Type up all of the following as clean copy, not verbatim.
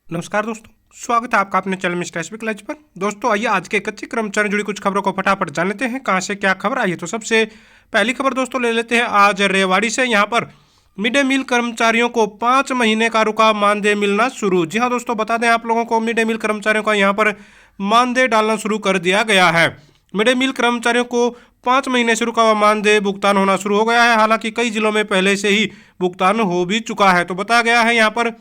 नमस्कार दोस्तों, स्वागत है आपका अपने चैनल मिस्टर एसबी कॉलेज पर। दोस्तों आइए आज के कच्चे कर्मचारी जुड़ी कुछ खबरों को फटाफट जान लेते हैं कहां से क्या खबर आई है। तो सबसे पहली खबर दोस्तों ले लेते हैं आज रेवाड़ी से। यहां पर मिड डे मील कर्मचारियों को 5 महीने का रुका मानदेय मिलना शुरू। जी हाँ दोस्तों, बता दें आप लोगों को मिड डे मील कर्मचारियों का यहाँ पर मानदेय डालना शुरू कर दिया गया है। मिड डे मील कर्मचारियों को 5 महीने से रुका हुआ मानदेय भुगतान होना शुरू हो गया है। हालांकि कई जिलों में पहले से ही भुगतान हो भी चुका है। तो बताया गया है यहाँ पर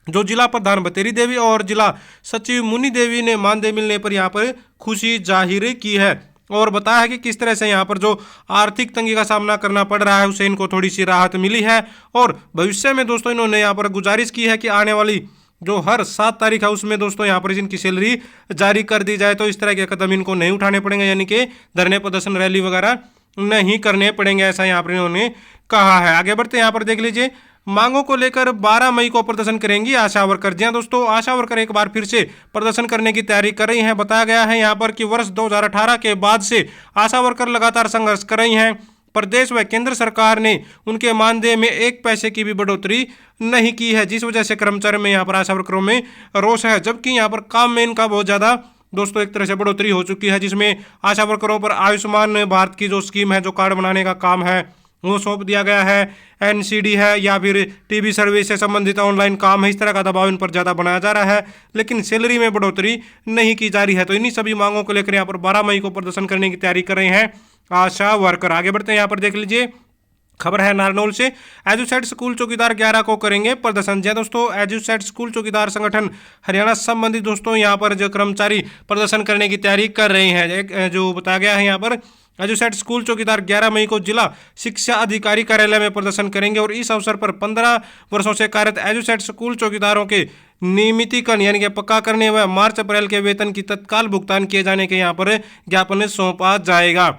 जो जिला प्रधान बतेरी देवी और जिला सचिव मुनि देवी ने मानदेय मिलने पर यहाँ पर खुशी जाहिर की है और बताया है कि किस तरह से यहाँ पर जो आर्थिक तंगी का सामना करना पड़ रहा है उसे इनको थोड़ी सी राहत मिली है। और भविष्य में दोस्तों इन्होंने यहाँ पर गुजारिश की है कि आने वाली जो हर 7 तारीख है उसमें दोस्तों यहाँ पर इनकी सैलरी जारी कर दी जाए, तो इस तरह के कदम इनको नहीं उठाने पड़ेंगे, यानी कि धरने प्रदर्शन रैली वगैरह नहीं करने पड़ेंगे, ऐसा यहाँ पर इन्होंने कहा है। आगे बढ़ते यहाँ पर देख लीजिए, मांगों को लेकर 12 मई को प्रदर्शन करेंगी आशा वर्कर। जी हाँ दोस्तों, आशा वर्कर एक बार फिर से प्रदर्शन करने की तैयारी कर रही हैं। बताया गया है यहाँ पर कि वर्ष 2018 के बाद से आशा वर्कर लगातार संघर्ष कर रही हैं। प्रदेश व केंद्र सरकार ने उनके मानदेय में 1 पैसे की भी बढ़ोतरी नहीं की है, जिस वजह से कर्मचारियों में यहाँ पर आशा वर्करों में रोष है। जबकि यहाँ पर काम में इनका बहुत ज़्यादा दोस्तों एक तरह से बढ़ोतरी हो चुकी है, जिसमें आशा वर्करों पर आयुष्मान भारत की जो स्कीम है, जो कार्ड बनाने का काम है वो सौंप दिया गया है। एनसीडी है या फिर टीबी सर्विस से संबंधित ऑनलाइन काम है, इस तरह का दबाव इन पर ज़्यादा बनाया जा रहा है, लेकिन सैलरी में बढ़ोतरी नहीं की जा रही है। तो इन्हीं सभी मांगों को लेकर यहाँ पर 12 मई को प्रदर्शन करने की तैयारी कर रहे हैं आशा वर्कर। आगे बढ़ते हैं, यहाँ पर देख लीजिए, खबर है नारनौल से। एजुसेट स्कूल चौकीदार 11 को करेंगे प्रदर्शन। जी दोस्तों, एजुसेट स्कूल चौकीदार संगठन हरियाणा संबंधित दोस्तों यहाँ पर जो कर्मचारी प्रदर्शन करने की तैयारी कर रहे हैं, जो बताया गया है यहाँ पर एजुसेट स्कूल चौकीदार 11 मई को जिला शिक्षा अधिकारी कार्यालय में प्रदर्शन करेंगे और इस अवसर पर 15 वर्षों से कार्यरत एजुसेट स्कूल चौकीदारों के नियमितीकरण यानी कि पक्का करने व मार्च अप्रैल के वेतन की तत्काल भुगतान किए जाने के यहाँ पर ज्ञापन सौंपा जाएगा।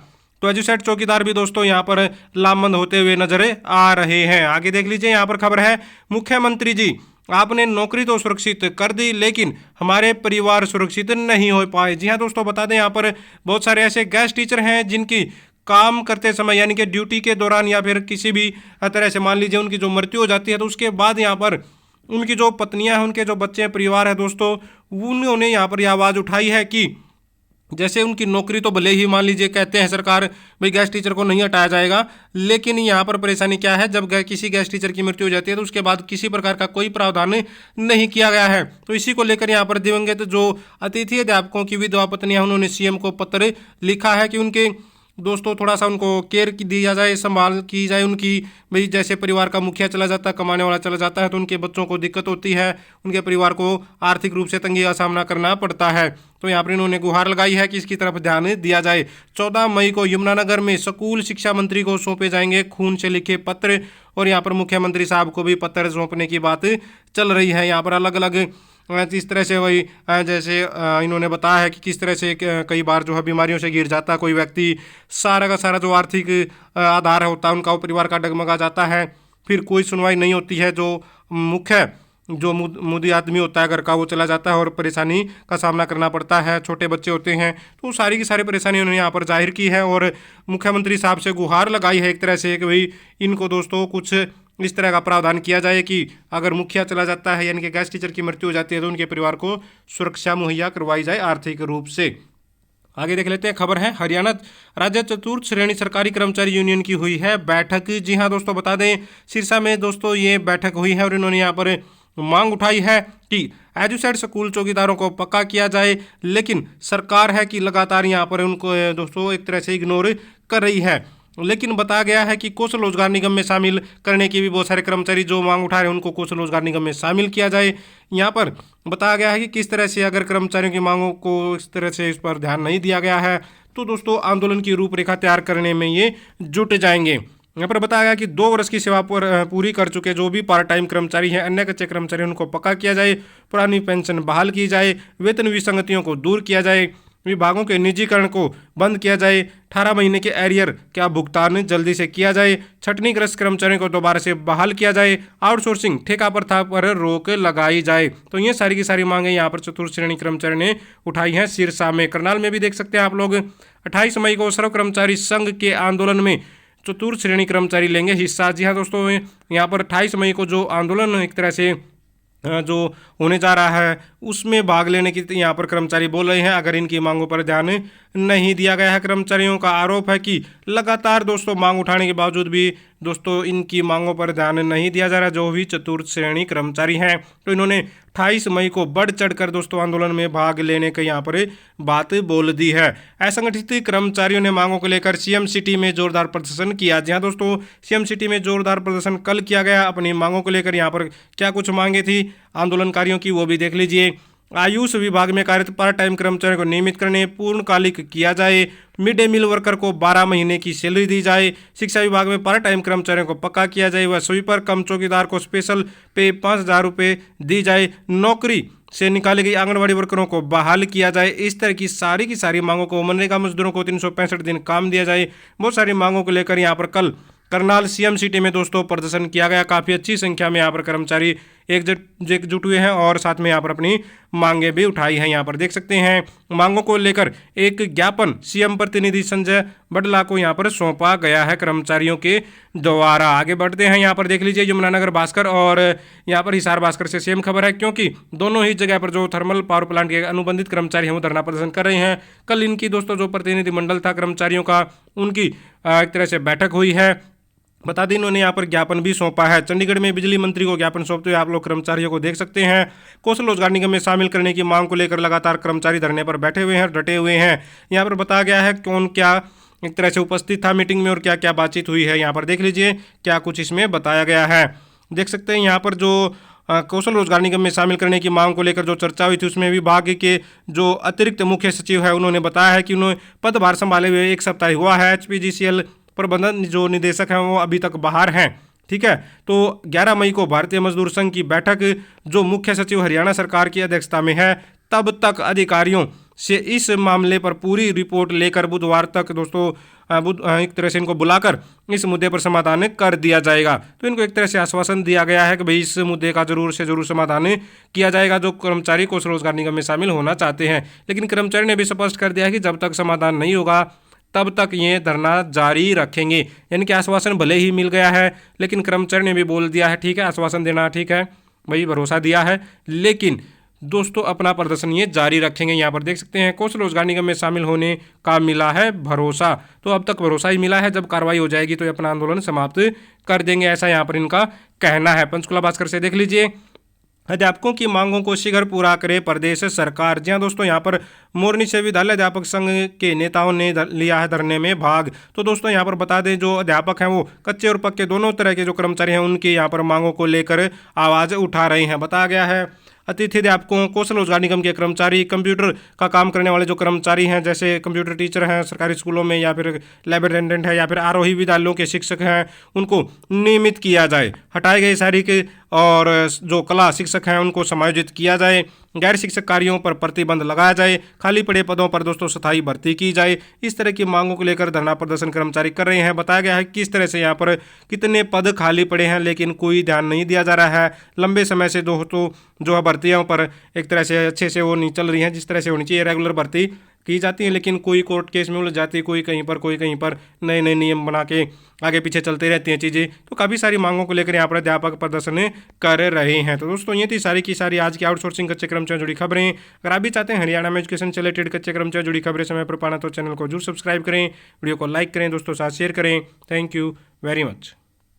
तो एजुसेट चौकीदार भी दोस्तों यहाँ पर लामबंद होते हुए नजर आ रहे हैं। आगे देख लीजिए, यहाँ पर खबर है, मुख्यमंत्री जी आपने नौकरी तो सुरक्षित कर दी लेकिन हमारे परिवार सुरक्षित नहीं हो पाए। जी हाँ दोस्तों, बता दें यहाँ पर बहुत सारे ऐसे गेस्ट टीचर हैं जिनकी काम करते समय यानी कि ड्यूटी के दौरान या फिर किसी भी तरह से मान लीजिए उनकी जो मृत्यु हो जाती है, तो उसके बाद यहाँ पर उनकी जो पत्नियां हैं, उनके जो बच्चे परिवार है दोस्तों, उन्होंने यहाँ पर यह आवाज़ उठाई है कि जैसे उनकी नौकरी तो भले ही मान लीजिए कहते हैं सरकार भाई गेस्ट टीचर को नहीं हटाया जाएगा, लेकिन यहाँ पर परेशानी क्या है, जब किसी गेस्ट टीचर की मृत्यु हो जाती है तो उसके बाद किसी प्रकार का कोई प्रावधान नहीं किया गया है। तो इसी को लेकर यहाँ पर दिवंगत जो अतिथि अध्यापकों की विधवा पत्नियां, उन्होंने सीएम को पत्र लिखा है कि उनके दोस्तों थोड़ा सा उनको केयर दिया जाए, संभाल की जाए उनकी। भाई जैसे परिवार का मुखिया चला जाता है, कमाने वाला चला जाता है, तो उनके बच्चों को दिक्कत होती है, उनके परिवार को आर्थिक रूप से तंगी का सामना करना पड़ता है। तो यहाँ पर इन्होंने गुहार लगाई है कि इसकी तरफ ध्यान दिया जाए। 14 मई को यमुनानगर में स्कूल शिक्षा मंत्री को सौंपे जाएंगे खून से लिखे पत्र और यहाँ पर मुख्यमंत्री साहब को भी पत्र सौंपने की बात चल रही है। यहाँ पर अलग अलग इस तरह से वही जैसे इन्होंने बताया है कि किस तरह से कई बार जो है बीमारियों से घिर जाता है कोई व्यक्ति, सारा का सारा जो आर्थिक आधार होता है उनका, वो परिवार का डगमगा जाता है, फिर कोई सुनवाई नहीं होती है, जो मुख्य जो मुदी आदमी होता है घर का वो चला जाता है और परेशानी का सामना करना पड़ता है, छोटे बच्चे होते हैं, तो सारी की सारी परेशानी उन्होंने यहाँ पर जाहिर की है और मुख्यमंत्री साहब से गुहार लगाई है एक तरह से कि भाई इनको दोस्तों कुछ इस तरह का प्रावधान किया जाए कि अगर मुखिया चला जाता है यानी कि गेस्ट टीचर की मृत्यु हो जाती है तो उनके परिवार को सुरक्षा मुहैया करवाई जाए आर्थिक रूप से। आगे देख लेते हैं, खबर है हरियाणा राज्य चतुर्थ श्रेणी सरकारी कर्मचारी यूनियन की हुई है बैठक। जी हाँ दोस्तों, बता दें सिरसा में दोस्तों ये बैठक हुई है और इन्होंने यहाँ पर मांग उठाई है कि एजुसेट स्कूल चौकीदारों को पक्का किया जाए, लेकिन सरकार है कि लगातार यहाँ पर उनको दोस्तों एक तरह से इग्नोर कर रही है। लेकिन बताया गया है कि कौशल रोजगार निगम में शामिल करने की भी बहुत सारे कर्मचारी जो मांग उठा रहे हैं उनको कौशल रोजगार निगम में शामिल किया जाए। यहाँ पर बताया गया है कि किस तरह से अगर कर्मचारियों की मांगों को इस तरह से इस पर ध्यान नहीं दिया गया है तो दोस्तों आंदोलन की रूपरेखा तैयार करने में ये जुट जाएंगे। यहाँ पर बताया गया कि 2 वर्ष की सेवा पर पूरी कर चुके जो भी पार्ट टाइम कर्मचारी हैं, अन्य कच्चे कर्मचारी, उनको पक्का किया जाए, पुरानी पेंशन बहाल की जाए, वेतन विसंगतियों को दूर किया जाए, विभागों के निजीकरण को बंद किया जाए, 18 महीने के एरियर का भुगतान जल्दी से किया जाए, छटनी ग्रस्त कर्मचारियों को दोबारा से बहाल किया जाए, आउटसोर्सिंग ठेका प्रथा पर रोक लगाई जाए। तो ये सारी की सारी मांगे यहाँ पर चतुर्थ श्रेणी कर्मचारी ने उठाई हैं सिरसा में। करनाल में भी देख सकते हैं आप लोग, 28 मई को सर्व कर्मचारी संघ के आंदोलन में चतुर्थ श्रेणी कर्मचारी लेंगे हिस्सा। जी हाँ दोस्तों, यहाँ पर 28 मई को जो आंदोलन एक तरह से जो होने जा रहा है उसमें भाग लेने की यहाँ पर कर्मचारी बोल रहे हैं, अगर इनकी मांगों पर ध्यान नहीं दिया गया है। कर्मचारियों का आरोप है कि लगातार दोस्तों मांग उठाने के बावजूद भी दोस्तों इनकी मांगों पर ध्यान नहीं दिया जा रहा। जो भी चतुर्थ श्रेणी कर्मचारी हैं तो इन्होंने 28 मई को बढ़ चढ़कर दोस्तों आंदोलन में भाग लेने की यहाँ पर बात बोल दी है। असंगठित कर्मचारियों ने मांगों को लेकर सीएम सिटी में जोरदार प्रदर्शन किया। जी हाँ दोस्तों, सीएम सिटी में जोरदार प्रदर्शन कल किया गया। अपनी मांगों को लेकर यहाँ पर क्या कुछ मांगे थी आंदोलनकारियों की वो भी देख लीजिए। आयुष विभाग में कार्यरत पार्ट टाइम कर्मचारियों को नियमित करने, पूर्णकालिक किया जाए, मिड डे मील वर्कर को 12 महीने की सैलरी दी जाए, शिक्षा विभाग में पार्ट टाइम कर्मचारियों को पक्का किया जाए, व स्वीपर कम चौकीदार को स्पेशल पे 5,000 रुपये दी जाए, नौकरी से निकाली गई आंगनबाड़ी वर्करों को बहाल किया जाए। इस तरह की सारी मांगों को, मनरेगा मजदूरों को 365 दिन काम दिया जाए, बहुत सारी मांगों को लेकर यहाँ पर कल करनाल सीएम सिटी में दोस्तों प्रदर्शन किया गया। काफ़ी अच्छी संख्या में यहाँ पर कर्मचारी एकजुट हुए हैं और साथ में यहाँ पर अपनी मांगे भी उठाई हैं। यहाँ पर देख सकते हैं मांगों को लेकर एक ज्ञापन सीएम प्रतिनिधि संजय बडला को यहाँ पर सौंपा गया है कर्मचारियों के द्वारा। आगे बढ़ते हैं, यहाँ पर देख लीजिए यमुनानगर भास्कर और यहाँ पर हिसार भास्कर से सेम खबर है, क्योंकि दोनों ही जगह पर जो थर्मल पावर प्लांट के अनुबंधित कर्मचारी हैं वो धरना प्रदर्शन कर रहे हैं। कल इनकी दोस्तों जो प्रतिनिधिमंडल था कर्मचारियों का, उनकी एक तरह से बैठक हुई है। बता दें इन्होंने यहाँ पर ज्ञापन भी सौंपा है। चंडीगढ़ में बिजली मंत्री को ज्ञापन सौंपते हुए आप लोग कर्मचारियों को देख सकते हैं। कौशल रोजगार निगम में शामिल करने की मांग को लेकर लगातार कर्मचारी धरने पर बैठे हुए हैं, डटे हुए हैं। यहाँ पर बताया गया है कौन क्या एक तरह से उपस्थित था मीटिंग में और क्या क्या बातचीत हुई है। यहाँ पर देख लीजिए क्या कुछ इसमें बताया गया है। देख सकते हैं यहाँ पर जो कौशल रोजगार निगम में शामिल करने की मांग को लेकर जो चर्चा हुई थी उसमें विभाग के जो अतिरिक्त मुख्य सचिव है उन्होंने बताया है कि उन्होंने पदभार संभाले हुए 1 सप्ताह हुआ है। HPGCL प्रबंधन जो निदेशक हैं वो अभी तक बाहर हैं। ठीक है, तो 11 मई को भारतीय मजदूर संघ की बैठक जो मुख्य सचिव हरियाणा सरकार की अध्यक्षता में है, तब तक अधिकारियों से इस मामले पर पूरी रिपोर्ट लेकर बुधवार तक दोस्तों एक तरह से इनको बुलाकर इस मुद्दे पर समाधान कर दिया जाएगा। तो इनको एक तरह से आश्वासन दिया गया है कि भाई इस मुद्दे का जरूर से जरूर समाधान किया जाएगा जो कर्मचारी कौशल रोजगार निगम में शामिल होना चाहते हैं। लेकिन कर्मचारी ने भी स्पष्ट कर दिया है कि जब तक समाधान नहीं होगा तब तक ये धरना जारी रखेंगे। यानी कि आश्वासन भले ही मिल गया है लेकिन कर्मचारी ने भी बोल दिया है ठीक है, आश्वासन देना ठीक है भाई, भरोसा दिया है, लेकिन दोस्तों अपना प्रदर्शन ये जारी रखेंगे। यहाँ पर देख सकते हैं कौशल रोजगार निगम में शामिल होने का मिला है भरोसा। तो अब तक भरोसा ही मिला है, जब कार्रवाई हो जाएगी तो ये अपना आंदोलन समाप्त कर देंगे, ऐसा यहाँ पर इनका कहना है। पंचकुला भास्कर से देख लीजिए, अध्यापकों की मांगों को शीघ्र पूरा करे प्रदेश सरकार। जी हाँ दोस्तों, यहाँ पर मोरनी से विद्यालय अध्यापक संघ के नेताओं ने लिया है धरने में भाग। तो दोस्तों यहाँ पर बता दें जो अध्यापक हैं वो कच्चे और पक्के दोनों तरह के जो कर्मचारी हैं उनके यहाँ पर मांगों को लेकर आवाज़ उठा रहे हैं। बताया गया है अतिथि अध्यापकों, कौशल रोजगार निगम के कर्मचारी, कंप्यूटर का काम करने वाले जो कर्मचारी हैं जैसे कंप्यूटर टीचर हैं सरकारी स्कूलों में, या फिर लैब अटेंडेंट है, या फिर आरोही विद्यालयों के शिक्षक हैं, उनको नियमित किया जाए। हटाए गए शारीरिक और जो कला शिक्षक हैं उनको समायोजित किया जाए। गैर शिक्षक कार्यों पर प्रतिबंध लगाया जाए। खाली पड़े पदों पर दोस्तों स्थायी भर्ती की जाए। इस तरह की मांगों को लेकर धरना प्रदर्शन कर्मचारी कर रहे हैं। बताया गया है किस तरह से यहाँ पर कितने पद खाली पड़े हैं लेकिन कोई ध्यान नहीं दिया जा रहा है। लंबे समय से दोस्तों जो है भर्तियों पर एक तरह से अच्छे से वो नहीं चल रही हैं जिस तरह से होनी चाहिए, रेगुलर भर्ती की जाती है, लेकिन कोई कोर्ट केस में उलझ जाती है, कोई कहीं पर नए नए नियम बना के आगे पीछे चलते रहती हैं चीज़ें। तो काफ़ी सारी मांगों को लेकर यहाँ पर अध्यापक प्रदर्शन कर रहे हैं। तो दोस्तों ये थी सारी की सारी आज की आउटसोर्सिंग कच्चे कर्मचारियों जुड़ी खबरें। अगर आप भी चाहते हैं हरियाणा में एजुकेशन से रिलेटेड कच्चे कर्मचारियों जुड़ी खबरें समय पर पाना तो चैनल को जरूर सब्सक्राइब करें, वीडियो को लाइक करें, दोस्तों साथ शेयर करें। Thank you very much.